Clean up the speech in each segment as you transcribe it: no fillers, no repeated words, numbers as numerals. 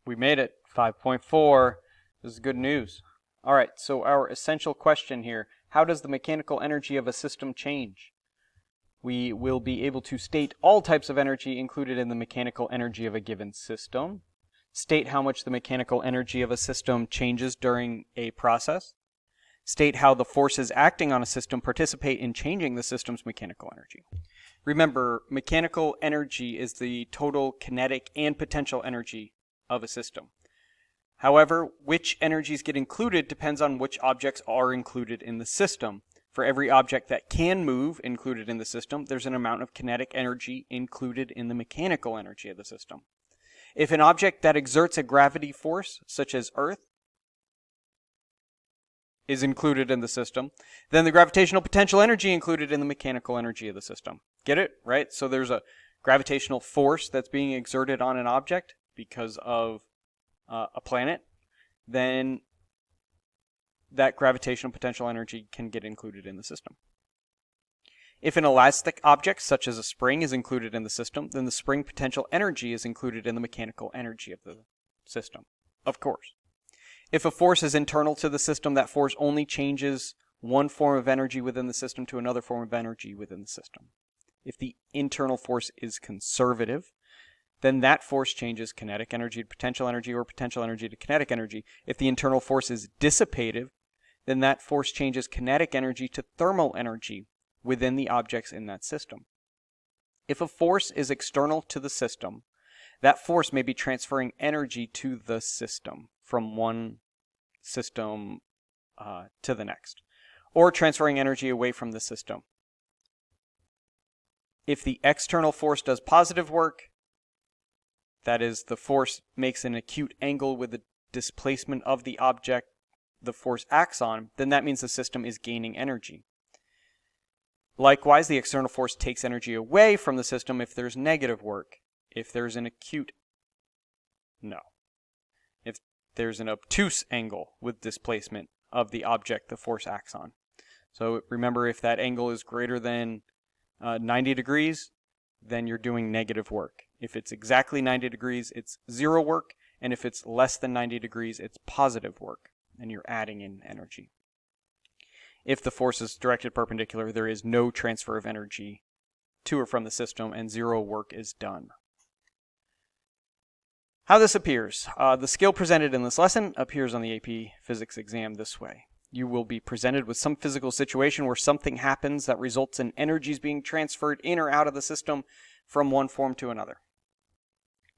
We made it. 5.4. This is good news. All right, so our essential question here, how does the mechanical energy of a system change? We will be able to state all types of energy included in the mechanical energy of a given system, state how much the mechanical energy of a system changes during a process, state how the forces acting on a system participate in changing the system's mechanical energy. Remember, mechanical energy is the total kinetic and potential energy of a system. However, which energies get included depends on which objects are included in the system. For every object that can move included in the system, there's an amount of kinetic energy included in the mechanical energy of the system. If an object that exerts a gravity force, such as Earth, is included in the system, then the gravitational potential energy included in the mechanical energy of the system. Get it? Right? So there's a gravitational force that's being exerted on an object because of a planet, then that gravitational potential energy can get included in the system. If an elastic object, such as a spring, is included in the system, then the spring potential energy is included in the mechanical energy of the system, of course. If a force is internal to the system, that force only changes one form of energy within the system to another form of energy within the system. If the internal force is conservative, then that force changes kinetic energy to potential energy or potential energy to kinetic energy. If the internal force is dissipative, then that force changes kinetic energy to thermal energy within the objects in that system. If a force is external to the system, that force may be transferring energy to the system from one system to the next, or transferring energy away from the system. If the external force does positive work, that is, the force makes an acute angle with the displacement of the object the force acts on, then that means the system is gaining energy. Likewise, the external force takes energy away from the system if there's negative work. If there's an acute, no. If there's an obtuse angle with displacement of the object the force acts on. So remember, if that angle is greater than 90 degrees, then you're doing negative work. If it's exactly 90 degrees, it's zero work, and if it's less than 90 degrees, it's positive work, and you're adding in energy. If the force is directed perpendicular, there is no transfer of energy to or from the system, and zero work is done. How this appears. The skill presented in this lesson appears on the AP Physics exam this way. You will be presented with some physical situation where something happens that results in energies being transferred in or out of the system from one form to another.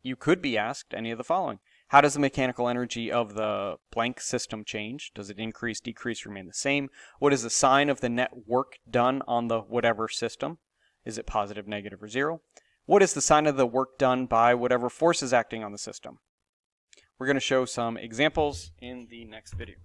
You could be asked any of the following. How does the mechanical energy of the blank system change? Does it increase, decrease, remain the same? What is the sign of the net work done on the whatever system? Is it positive, negative, or zero? What is the sign of the work done by whatever force is acting on the system? We're going to show some examples in the next video.